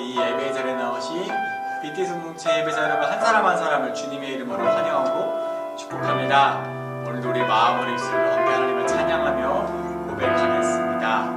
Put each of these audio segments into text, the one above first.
이 예배 자리에 나오신 BTS 공동체 예배자 여러분 한 사람 한 사람을 주님의 이름으로 환영하고 축복합니다. 오늘도 우리 마음으로 입술로 함께 하나님을 찬양하며 고백하겠습니다.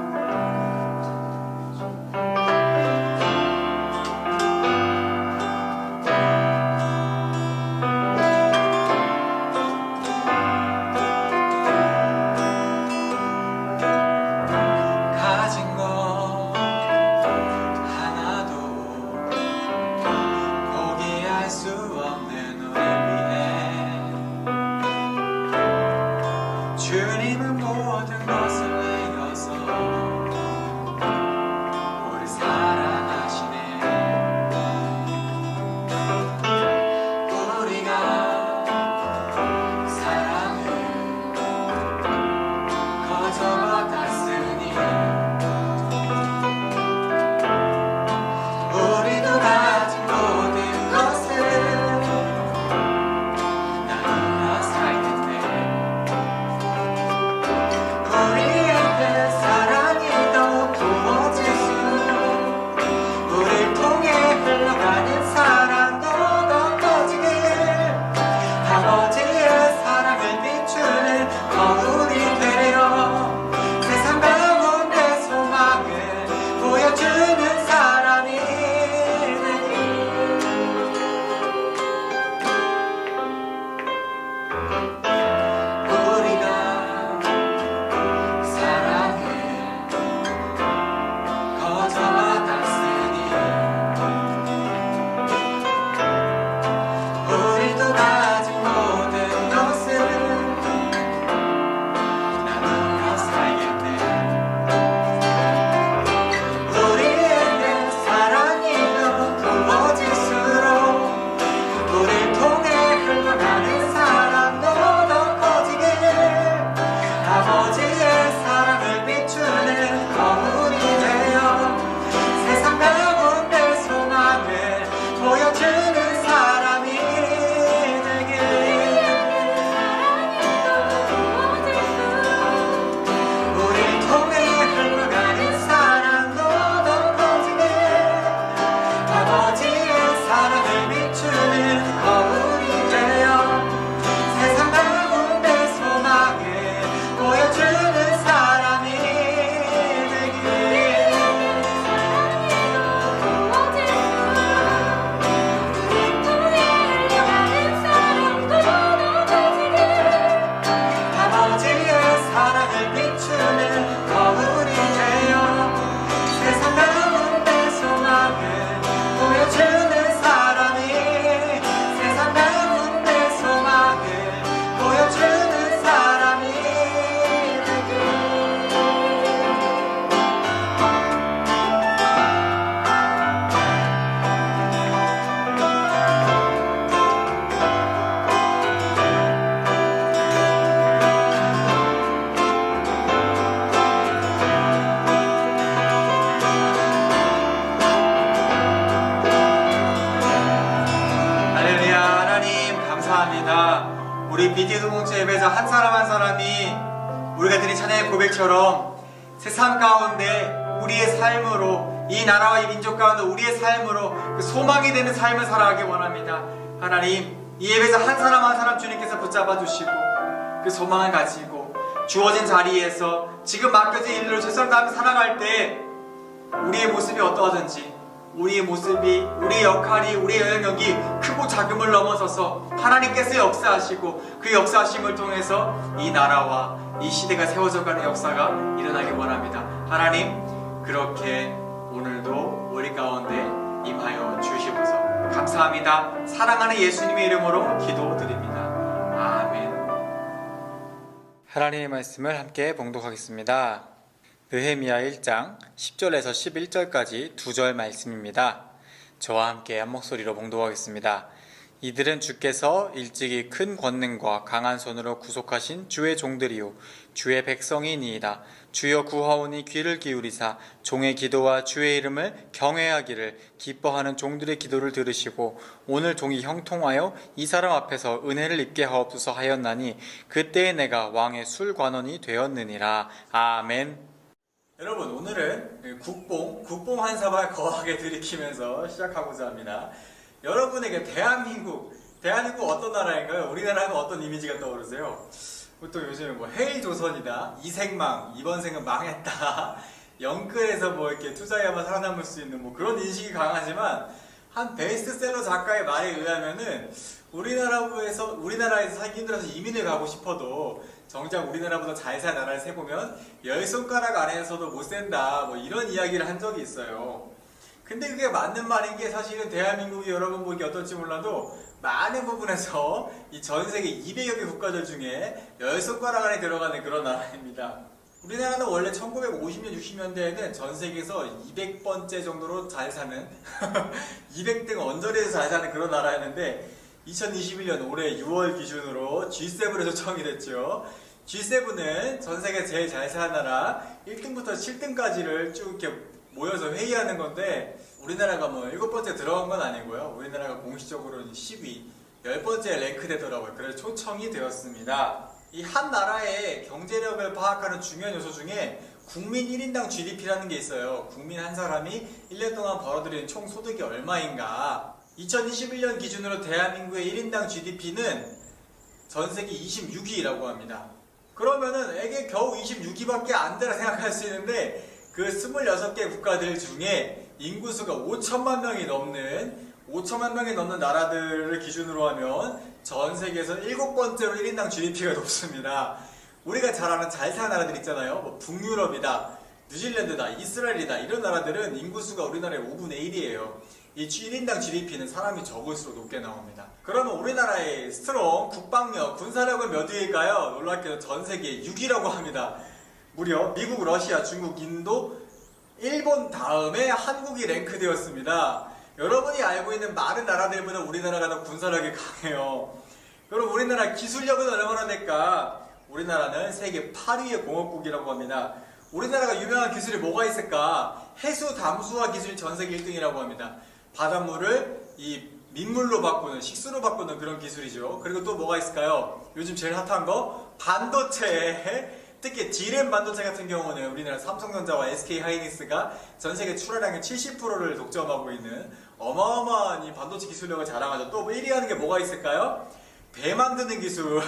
주님은 모든 것을 내어서 우리 사랑하시네. 우리가 사랑을 거저받았으니 우리도 가진 모든 것을 나누어 살겠네. 우리에게 사랑이 더 부어질수록 우릴 통해 흘러가는 사랑도 더 커지길 아버지의 사랑을 비추는 거울이 되려 세상 가운데 소망을 보여주는 사람이 되길. 우리 BTS 공동체 예배자 한 사람 한 사람이 우리가 드린 찬양의 고백처럼 세상 가운데 우리의 삶으로 이 나라와 이 민족 가운데 우리의 삶으로 그 소망이 되는 삶을 살아가기 원합니다. 하나님, 이 예배자 한 사람 한 사람 주님께서 붙잡아 주시고 그 소망을 가지고 주어진 자리에서 지금 맡겨진 일로 최선을 다하며 살아갈 때 우리의 모습이 어떠하든지 우리의 모습이, 우리의 역할이, 우리의 영향력이 크고 작음을 넘어서서 하나님께서 역사하시고 그 역사하심을 통해서 이 나라와 이 시대가 세워져가는 역사가 일어나기 원합니다. 하나님, 그렇게 오늘도 우리 가운데 임하여 주시옵소서. 감사합니다. 사랑하는 예수님의 이름으로 기도드립니다. 아멘. 하나님의 말씀을 함께 봉독하겠습니다. 느헤미야 1장 10절에서 11절까지 2절 말씀입니다. 저와 함께 한 목소리로 봉독하겠습니다. 이들은 주께서 일찍이 큰 권능과 강한 손으로 구속하신 주의 종들이요 주의 백성이니이다. 주여 구하오니 귀를 기울이사 종의 기도와 주의 이름을 경외하기를 기뻐하는 종들의 기도를 들으시고 오늘 종이 형통하여 이 사람 앞에서 은혜를 입게 하옵소서 하였나니 그때에 내가 왕의 술관원이 되었느니라. 아멘. 여러분, 오늘은 국뽕 총 한 사발 거하게 들이키면서 시작하고자 합니다. 여러분에게 대한민국 어떤 나라인가요? 우리나라 하면 어떤 이미지가 떠오르세요? 보통 요즘에 뭐 헤이조선이다, 이생망, 이번 생은 망했다, 영끌에서 뭐 이렇게 투자해야만 살아남을 수 있는 뭐 그런 인식이 강하지만, 한 베스트셀러 작가의 말에 의하면은 우리나라에서 살기 힘들어서 이민을 가고 싶어도 정작 우리나라보다 잘 살 나라를 세보면 10손가락 안에서도 못 산다, 뭐 이런 이야기를 한 적이 있어요. 근데 그게 맞는 말인 게 사실은 대한민국이 여러분 보기 어떨지 몰라도 많은 부분에서 이 전 세계 200여 개 국가들 중에 10손가락 안에 들어가는 그런 나라입니다. 우리나라는 원래 1950년, 60년대에는 전 세계에서 200번째 정도로 잘 사는 200등 언저리에서 잘 사는 그런 나라였는데 2021년 올해 6월 기준으로 G7에서 초청이 됐죠. G7은 전 세계 제일 잘 사는 나라 1등부터 7등까지를 쭉 이렇게 모여서 회의하는 건데 우리나라가 뭐 7번째 들어간 건 아니고요. 우리나라가 공식적으로는 10위, 10번째 랭크되더라고요. 그래서 초청이 되었습니다. 이 한 나라의 경제력을 파악하는 중요한 요소 중에 국민 1인당 GDP라는 게 있어요. 국민 한 사람이 1년 동안 벌어들이는 총 소득이 얼마인가. 2021년 기준으로 대한민국의 1인당 GDP는 전 세계 26위라고 합니다. 그러면은 이게 겨우 26위밖에 안 되라 생각할 수 있는데 그 26개 국가들 중에 인구수가 5천만 명이 넘는 나라들을 기준으로 하면 전 세계에서 7번째로 1인당 GDP가 높습니다. 우리가 잘 아는 잘 사는 나라들 있잖아요. 뭐 북유럽이다, 뉴질랜드다, 이스라엘이다 이런 나라들은 인구수가 우리나라의 5분의 1이에요. 이 1인당 GDP는 사람이 적을수록 높게 나옵니다. 그러면 우리나라의 스트롱 국방력, 군사력은 몇 위일까요? 놀랍게도 전 세계 6위라고 합니다. 무려 미국, 러시아, 중국, 인도, 일본 다음에 한국이 랭크되었습니다. 여러분이 알고 있는 많은 나라들보다 우리나라가 더 군사력이 강해요. 그럼 우리나라 기술력은 얼마나 될까? 우리나라는 세계 8위의 공업국이라고 합니다. 우리나라가 유명한 기술이 뭐가 있을까? 해수 담수화 기술이 전 세계 1등이라고 합니다. 바닷물을 이 민물로 바꾸는, 식수로 바꾸는 그런 기술이죠. 그리고 또 뭐가 있을까요? 요즘 제일 핫한 거 반도체. 특히 D램 반도체 같은 경우는 우리나라 삼성전자와 SK하이닉스가 전 세계 출하량의 70%를 독점하고 있는 어마어마한 이 반도체 기술력을 자랑하죠. 또 1위 하는 게 뭐가 있을까요? 배 만드는 기술.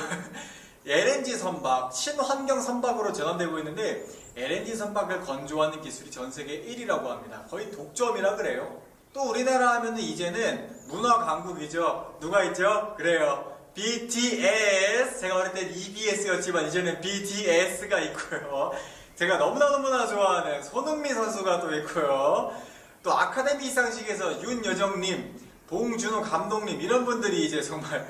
LNG 선박, 친환경 선박으로 전환되고 있는데 LNG 선박을 건조하는 기술이 전 세계 1위라고 합니다. 거의 독점이라 그래요. 또 우리나라 하면은 이제는 문화 강국이죠. 누가 있죠? 그래요. BTS. 제가 어릴 땐 EBS였지만 이제는 BTS가 있고요. 제가 너무나 좋아하는 손흥민 선수가 또 있고요. 또 아카데미 시상식에서 윤여정님, 봉준호 감독님 이런 분들이 이제 정말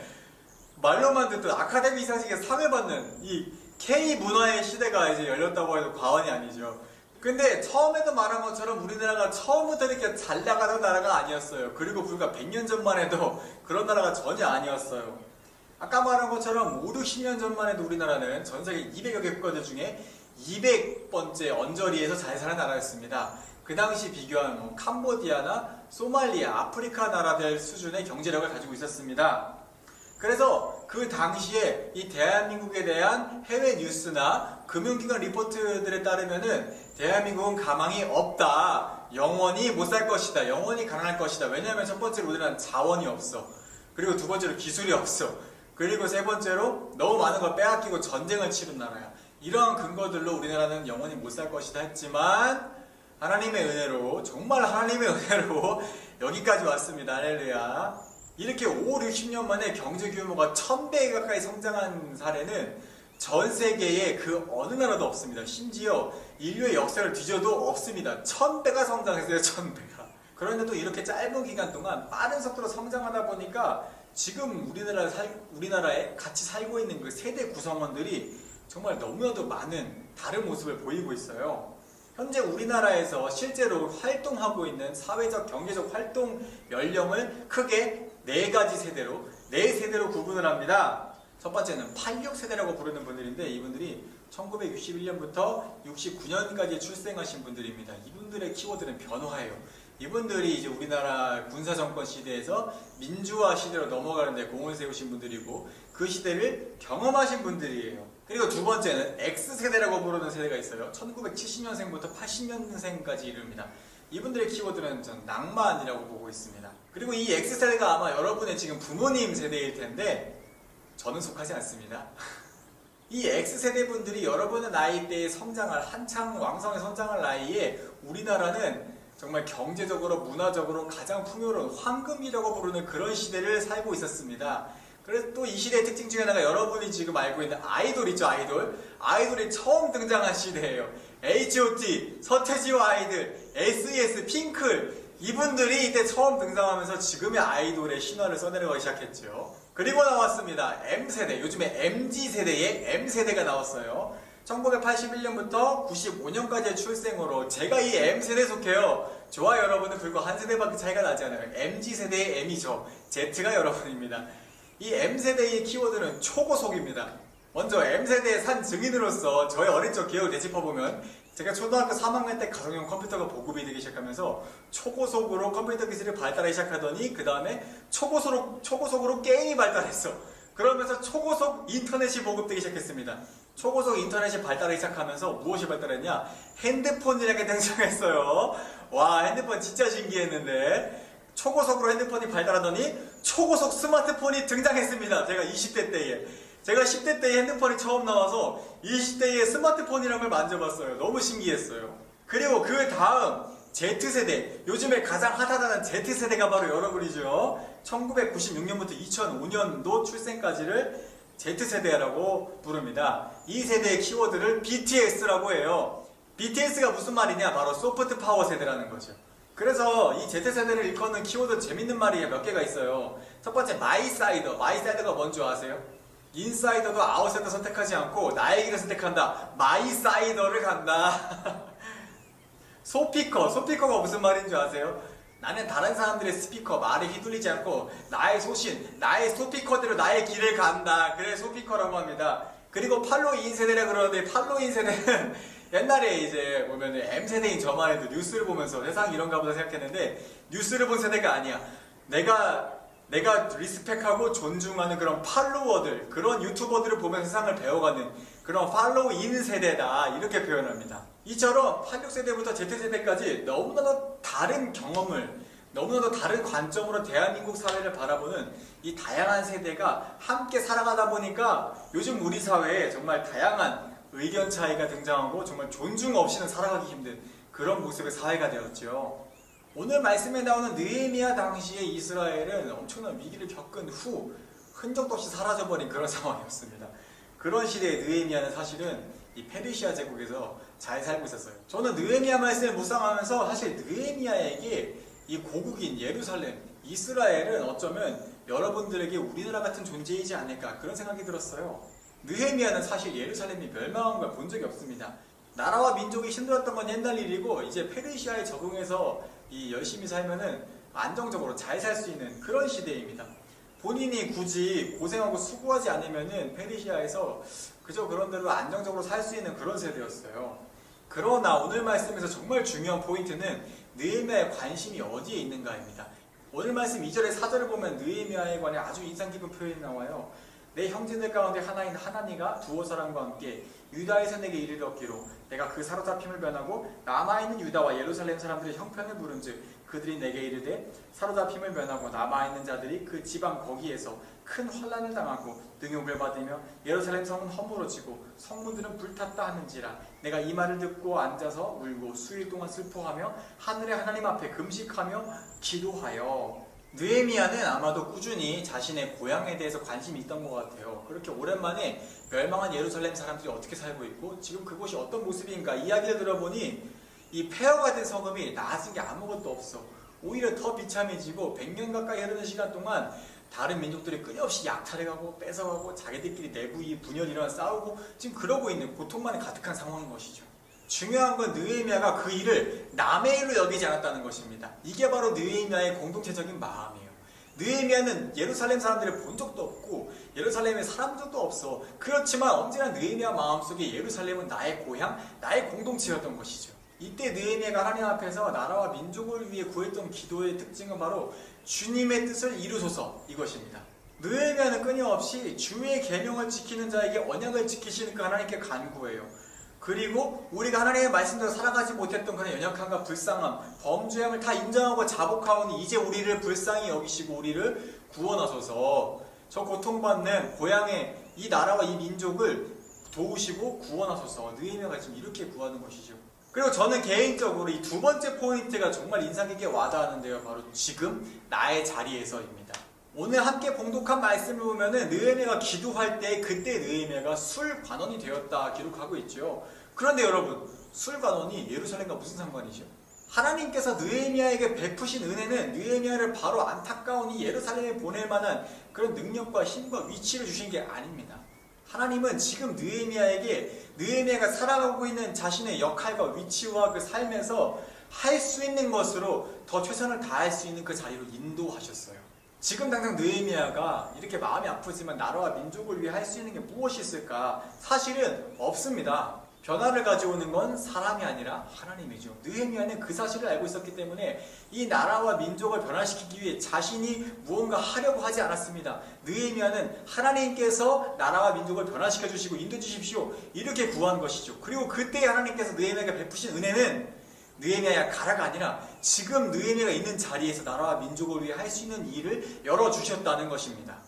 말로만 듣던 아카데미 시상식에 상을 받는 이 K-문화의 시대가 이제 열렸다고 해도 과언이 아니죠. 근데 처음에도 말한 것처럼 우리나라가 처음부터 이렇게 잘 나가던 나라가 아니었어요. 그리고 불과 100년 전만 해도 그런 나라가 전혀 아니었어요. 아까 말한 것처럼 5, 60년 전만 해도 우리나라는 전 세계 200여 개 국가들 중에 200번째 언저리에서 잘 사는 나라였습니다. 그 당시 비교하면 뭐 캄보디아나 소말리아, 아프리카 나라들 수준의 경제력을 가지고 있었습니다. 그래서 그 당시에 이 대한민국에 대한 해외 뉴스나 금융기관 리포트들에 따르면은 대한민국은 가망이 없다. 영원히 못 살 것이다. 영원히 가난할 것이다. 왜냐하면 첫 번째로 우리나라는 자원이 없어. 그리고 두 번째로 기술이 없어. 그리고 세 번째로 너무 많은 걸 빼앗기고 전쟁을 치른 나라야. 이러한 근거들로 우리나라는 영원히 못 살 것이다 했지만 하나님의 은혜로, 정말 하나님의 은혜로 여기까지 왔습니다. 할렐루야. 이렇게 5, 60년 만에 경제 규모가 1000배 가까이 성장한 사례는 전 세계에 그 어느 나라도 없습니다. 심지어 인류의 역사를 뒤져도 없습니다. 1000배가 성장했어요. 1000배가. 그런데 또 이렇게 짧은 기간 동안 빠른 속도로 성장하다 보니까 지금 우리나라에 같이 살고 있는 그 세대 구성원들이 정말 너무나도 많은 다른 모습을 보이고 있어요. 현재 우리나라에서 실제로 활동하고 있는 사회적, 경제적 활동 연령을 크게 4세대로 구분을 합니다. 첫 번째는 86세대라고 부르는 분들인데 이분들이 1961년부터 69년까지 출생하신 분들입니다. 이분들의 키워드는 변화예요. 이분들이 이제 우리나라 군사정권 시대에서 민주화 시대로 넘어가는데 공을 세우신 분들이고 그 시대를 경험하신 분들이에요. 그리고 두 번째는 X세대라고 부르는 세대가 있어요. 1970년생부터 80년생까지 이릅니다. 이분들의 키워드는 전 낭만이라고 보고 있습니다. 그리고 이 X세대가 아마 여러분의 지금 부모님 세대일 텐데 저는 속하지 않습니다. 이 X세대 분들이 여러분의 나이대에 성장할 한창 왕성히 성장할 나이에 우리나라는 정말 경제적으로 문화적으로 가장 풍요로운 황금이라고 부르는 그런 시대를 살고 있었습니다. 그래서 또 이 시대의 특징 중에 하나가 여러분이 지금 알고 있는 아이돌 있죠, 아이돌. 아이돌이 처음 등장한 시대예요. H.O.T, 서태지와 아이들, S.E.S, 핑클 이분들이 이때 처음 등장하면서 지금의 아이돌의 신화를 써내려가기 시작했죠. 그리고 나왔습니다. M세대, 요즘에 MZ세대의 M세대가 나왔어요. 1981년부터 95년까지의 출생으로 제가 이 M세대에 속해요. 저와 여러분은 불과 한 세대밖에 차이가 나지 않아요. MZ세대의 M이죠. Z가 여러분입니다. 이 M세대의 키워드는 초고속입니다. 먼저 M세대의 산 증인으로서 저의 어린 적 기억을 되짚어보면 제가 초등학교 3학년 때 가정용 컴퓨터가 보급이 되기 시작하면서 초고속으로 컴퓨터 기술이 발달하기 시작하더니 그 다음에 초고속으로 게임이 발달했어. 그러면서 초고속 인터넷이 보급되기 시작했습니다. 초고속 인터넷이 발달하기 시작하면서 무엇이 발달했냐? 핸드폰이라는 게 등장했어요. 와, 핸드폰 진짜 신기했는데 초고속으로 핸드폰이 발달하더니 초고속 스마트폰이 등장했습니다. 제가 20대 때에. 제가 10대 때에 핸드폰이 처음 나와서 20대에 스마트폰이라는 걸 만져봤어요. 너무 신기했어요. 그리고 그 다음 Z세대, 요즘에 가장 핫하다는 Z세대가 바로 여러분이죠. 1996년부터 2005년도 출생까지를 Z세대라고 부릅니다. 이 세대의 키워드를 BTS라고 해요. BTS가 무슨 말이냐? 바로 소프트 파워 세대라는 거죠. 그래서 이 Z세대를 일컫는 키워드 재밌는 말이 몇 개가 있어요. 첫 번째, 마이사이더. 마이사이더가 뭔지 아세요? 인사이더도 아웃사이더 선택하지 않고 나의 길을 선택한다. 마이사이더를 간다. 소피커가 무슨 말인 줄 아세요? 나는 다른 사람들의 스피커, 말에 휘둘리지 않고 나의 소신, 나의 소피커대로 나의 길을 간다. 그래 소피커라고 합니다. 그리고 팔로인 세대라 그러는데 팔로인 세대는 옛날에 이제 보면 M세대인 저만 해도 뉴스를 보면서 세상이 이런가 보다 생각했는데 뉴스를 본 세대가 아니야. 내가 리스펙하고 존중하는 그런 팔로워들, 그런 유튜버들을 보면서 세상을 배워가는 그런 팔로인 세대다. 이렇게 표현합니다. 이처럼 86세대부터 Z세대까지 너무나도 다른 경험을, 너무나도 다른 관점으로 대한민국 사회를 바라보는 이 다양한 세대가 함께 살아가다 보니까 요즘 우리 사회에 정말 다양한 의견 차이가 등장하고 정말 존중 없이는 살아가기 힘든 그런 모습의 사회가 되었죠. 오늘 말씀에 나오는 느헤미야 당시의 이스라엘은 엄청난 위기를 겪은 후 흔적도 없이 사라져버린 그런 상황이었습니다. 그런 시대의 느헤미야는 사실은 이 페르시아 제국에서 잘 살고 있었어요. 저는 느헤미야 말씀을 묵상하면서 사실 느헤미야에게 이 고국인 예루살렘, 이스라엘은 어쩌면 여러분들에게 우리나라 같은 존재이지 않을까 그런 생각이 들었어요. 느헤미야는 사실 예루살렘이 멸망한 걸 본 적이 없습니다. 나라와 민족이 힘들었던 건 옛날 일이고 이제 페르시아에 적응해서 열심히 살면은 안정적으로 잘 살 수 있는 그런 시대입니다. 본인이 굳이 고생하고 수고하지 않으면은 페르시아에서 그저 그런 대로 안정적으로 살 수 있는 그런 세대였어요. 그러나 오늘 말씀에서 정말 중요한 포인트는 느헤미야의 관심이 어디에 있는가입니다. 오늘 말씀 2절에 4절을 보면 느헤미야에 관해 아주 인상 깊은 표현이 나와요. 내 형제들 가운데 하나인 하나니가 두어 사람과 함께 유다에서 내게 이르렀기로 내가 그 사로잡힘을 면하고 남아있는 유다와 예루살렘 사람들의 형편을 물은즉 그들이 내게 이르되 사로잡힘을 면하고 남아있는 자들이 그 지방 거기에서 큰 환난을 당하고 능욕을 받으며 예루살렘 성은 허물어지고 성문들은 불탔다 하는지라 내가 이 말을 듣고 앉아서 울고 수일 동안 슬퍼하며 하늘의 하나님 앞에 금식하며 기도하여. 느헤미야는 아마도 꾸준히 자신의 고향에 대해서 관심이 있던 것 같아요. 그렇게 오랜만에 멸망한 예루살렘 사람들이 어떻게 살고 있고 지금 그곳이 어떤 모습인가 이야기를 들어보니 이 폐허가 된 성읍이 나아진 게 아무것도 없어. 오히려 더 비참해지고 100년 가까이 흐르는 시간 동안 다른 민족들이 끊임없이 약탈해가고 뺏어가고 자기들끼리 내부 분열이 일어나 싸우고 지금 그러고 있는 고통만 가득한 상황인 것이죠. 중요한 건 느헤미야가 그 일을 남의 일로 여기지 않았다는 것입니다. 이게 바로 느헤미야의 공동체적인 마음이에요. 느헤미야는 예루살렘 사람들을 본 적도 없고 예루살렘에 살아본 적도 없어. 그렇지만 언제나 느헤미야 마음속에 예루살렘은 나의 고향, 나의 공동체였던 것이죠. 이때 느헤미야가 하나님 앞에서 나라와 민족을 위해 구했던 기도의 특징은 바로 주님의 뜻을 이루소서 이것입니다. 느헤미야는 끊임없이 주의 계명을 지키는 자에게 언약을 지키시는 그 하나님께 간구해요. 그리고 우리가 하나님의 말씀대로 살아가지 못했던 그런 연약함과 불쌍함, 범죄함을 다 인정하고 자복하오니 이제 우리를 불쌍히 여기시고 우리를 구원하소서. 저 고통받는 고향의 이 나라와 이 민족을 도우시고 구원하소서. 느헤미야가 지금 이렇게 구하는 것이죠. 그리고 저는 개인적으로 이 두 번째 포인트가 정말 인상 깊게 와닿았는데요. 바로 지금 나의 자리에서입니다. 오늘 함께 봉독한 말씀을 보면은 느헤미야가 기도할 때 그때 느헤미야가 술관원이 되었다 기록하고 있죠. 그런데 여러분, 술관원이 예루살렘과 무슨 상관이죠? 하나님께서 느헤미야에게 베푸신 은혜는 느헤미야를 바로 안타까운 이 예루살렘에 보낼 만한 그런 능력과 힘과 위치를 주신 게 아닙니다. 하나님은 지금 느헤미야에게 느헤미야가 살아가고 있는 자신의 역할과 위치와 그 삶에서 할 수 있는 것으로 더 최선을 다할 수 있는 그 자리로 인도하셨어요. 지금 당장 느헤미야가 이렇게 마음이 아프지만 나라와 민족을 위해 할 수 있는 게 무엇이 있을까? 사실은 없습니다. 변화를 가져오는 건 사람이 아니라 하나님이죠. 느헤미야는 그 사실을 알고 있었기 때문에 이 나라와 민족을 변화시키기 위해 자신이 무언가 하려고 하지 않았습니다. 느헤미야는 하나님께서 나라와 민족을 변화시켜 주시고 인도해 주십시오. 이렇게 구한 것이죠. 그리고 그때 하나님께서 느헤미야에게 베푸신 은혜는 느헤미야야 가라가 아니라 지금 느헤미야가 있는 자리에서 나라와 민족을 위해 할 수 있는 일을 열어주셨다는 것입니다.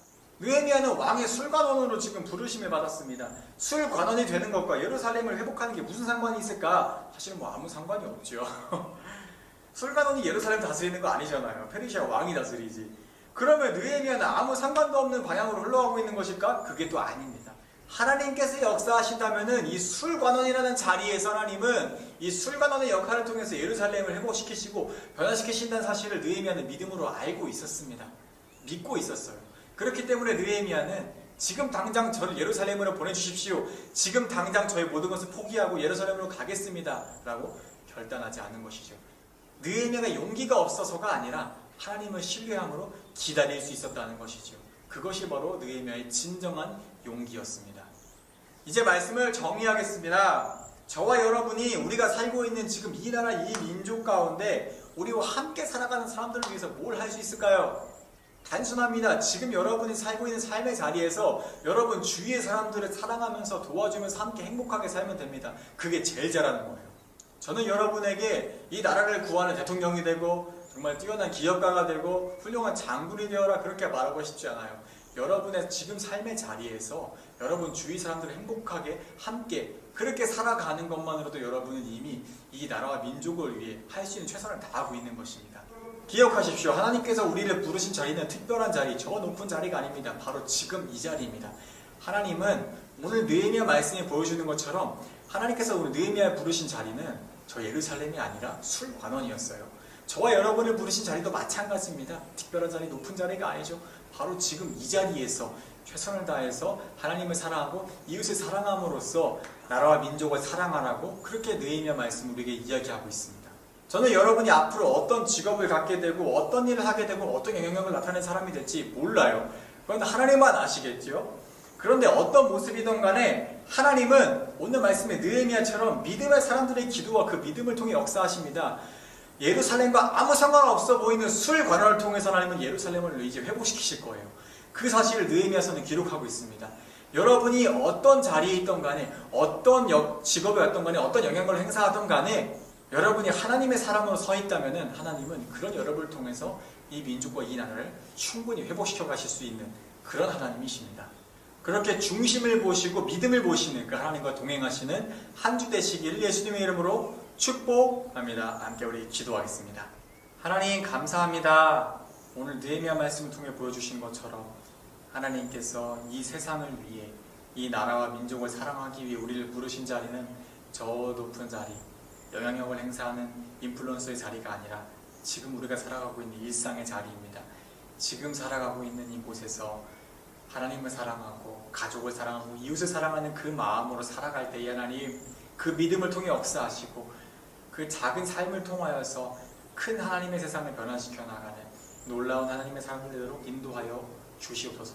느헤미야는 왕의 술관원으로 지금 부르심을 받았습니다. 술관원이 되는 것과 예루살렘을 회복하는 게 무슨 상관이 있을까? 사실은 뭐 아무 상관이 없죠. 술관원이 예루살렘 다스리는 거 아니잖아요. 페르시아 왕이 다스리지. 그러면 느헤미야는 아무 상관도 없는 방향으로 흘러가고 있는 것일까? 그게 또 아닙니다. 하나님께서 역사하신다면은 이 술관원이라는 자리에서 하나님은 이 술관원의 역할을 통해서 예루살렘을 회복시키시고 변화시키신다는 사실을 느헤미야는 믿음으로 알고 있었습니다. 믿고 있었어요. 그렇기 때문에 느헤미야는 지금 당장 저를 예루살렘으로 보내주십시오. 지금 당장 저의 모든 것을 포기하고 예루살렘으로 가겠습니다. 라고 결단하지 않은 것이죠. 느헤미야가 용기가 없어서가 아니라 하나님을 신뢰함으로 기다릴 수 있었다는 것이죠. 그것이 바로 느헤미야의 진정한 용기였습니다. 이제 말씀을 정리하겠습니다. 저와 여러분이 우리가 살고 있는 지금 이 나라 이 민족 가운데 우리와 함께 살아가는 사람들을 위해서 뭘 할 수 있을까요? 단순합니다. 지금 여러분이 살고 있는 삶의 자리에서 여러분 주위의 사람들을 사랑하면서 도와주면서 함께 행복하게 살면 됩니다. 그게 제일 잘하는 거예요. 저는 여러분에게 이 나라를 구하는 대통령이 되고 정말 뛰어난 기업가가 되고 훌륭한 장군이 되어라 그렇게 말하고 싶지 않아요. 여러분의 지금 삶의 자리에서 여러분 주위 사람들을 행복하게 함께 그렇게 살아가는 것만으로도 여러분은 이미 이 나라와 민족을 위해 할 수 있는 최선을 다하고 있는 것입니다. 기억하십시오. 하나님께서 우리를 부르신 자리는 특별한 자리, 저 높은 자리가 아닙니다. 바로 지금 이 자리입니다. 하나님은 오늘 느헤미야 말씀이 보여주는 것처럼 하나님께서 오늘 느헤미야를 부르신 자리는 저 예루살렘이 아니라 술관원이었어요. 저와 여러분을 부르신 자리도 마찬가지입니다. 특별한 자리, 높은 자리가 아니죠. 바로 지금 이 자리에서 최선을 다해서 하나님을 사랑하고 이웃을 사랑함으로써 나라와 민족을 사랑하라고 그렇게 느헤미야 말씀을 우리에게 이야기하고 있습니다. 저는 여러분이 앞으로 어떤 직업을 갖게 되고 어떤 일을 하게 되고 어떤 영향력을 나타내는 사람이 될지 몰라요. 그런데 하나님만 아시겠죠? 그런데 어떤 모습이든 간에 하나님은 오늘 말씀의 느헤미야처럼 믿음의 사람들의 기도와 그 믿음을 통해 역사하십니다. 예루살렘과 아무 상관없어 보이는 술관원을 통해서 하나님은 예루살렘을 이제 회복시키실 거예요. 그 사실을 느헤미야서는 기록하고 있습니다. 여러분이 어떤 자리에 있던 간에 어떤 직업에 왔던 간에 어떤 영향력을 행사하던 간에 여러분이 하나님의 사람으로 서 있다면 하나님은 그런 여러분을 통해서 이 민족과 이 나라를 충분히 회복시켜 가실 수 있는 그런 하나님이십니다. 그렇게 중심을 보시고 믿음을 보시는 그 하나님과 동행하시는 한 주 되시기를 예수님의 이름으로 축복합니다. 함께 우리 기도하겠습니다. 하나님 감사합니다. 오늘 느헤미야 말씀을 통해 보여주신 것처럼 하나님께서 이 세상을 위해 이 나라와 민족을 사랑하기 위해 우리를 부르신 자리는 저 높은 자리, 영향력을 행사하는 인플루언서의 자리가 아니라 지금 우리가 살아가고 있는 일상의 자리입니다. 지금 살아가고 있는 이곳에서 하나님을 사랑하고 가족을 사랑하고 이웃을 사랑하는 그 마음으로 살아갈 때에 하나님 그 믿음을 통해 역사하시고 그 작은 삶을 통하여서 큰 하나님의 세상을 변화시켜 나가는 놀라운 하나님의 삶을 되도록 인도하여 주시옵소서.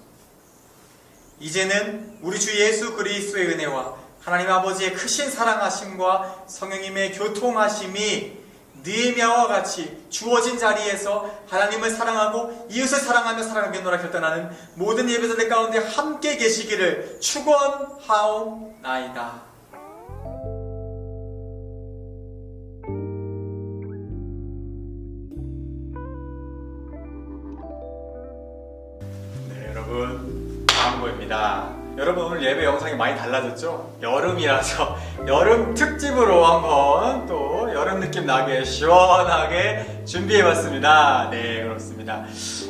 이제는 우리 주 예수 그리스도의 은혜와 하나님 아버지의 크신 사랑하심과 성령님의 교통하심이 느헤미야와 같이 주어진 자리에서 하나님을 사랑하고 이웃을 사랑하며 살아가겠노라 결단하는 모든 예배자들 가운데 함께 계시기를 축원하옵나이다. 하겠습니다. 여러분 오늘 예배 영상이 많이 달라졌죠? 여름이라서 여름 특집으로 한번 또 여름 느낌 나게 시원하게 준비해봤습니다. 네, 그렇습니다.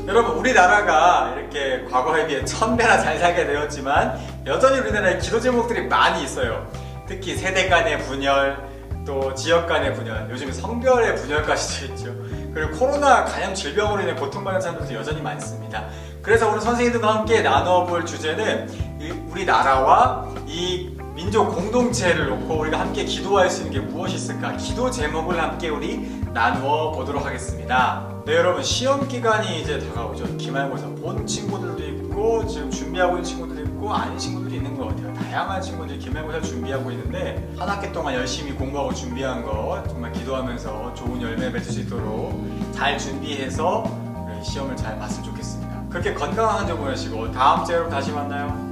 여러분 우리나라가 이렇게 과거에 비해 1000배나 잘 살게 되었지만 여전히 우리나라에 기도 제목들이 많이 있어요. 특히 세대 간의 분열, 또 지역 간의 분열, 요즘 성별의 분열까지도 있죠. 그리고 코로나 간염 질병으로 인해 고통받는 사람들도 여전히 많습니다. 그래서 오늘 선생님들과 함께 나눠볼 주제는 우리나라와 이 민족 공동체를 놓고 우리가 함께 기도할 수 있는 게 무엇이 있을까? 기도 제목을 함께 우리 나누어 보도록 하겠습니다. 네, 여러분 시험 기간이 이제 다가오죠. 기말고사 본 친구들도 있고 지금 준비하고 있는 친구들도 있고 아닌 친구들이 있는 것 같아요. 다양한 친구들이 기말고사 준비하고 있는데 한 학기 동안 열심히 공부하고 준비한 거 정말 기도하면서 좋은 열매 맺을 수 있도록 잘 준비해서 우리 시험을 잘 봤으면 좋겠습니다. 그렇게 건강한 한 주 보내시고 다음 주에 여러분 다시 만나요.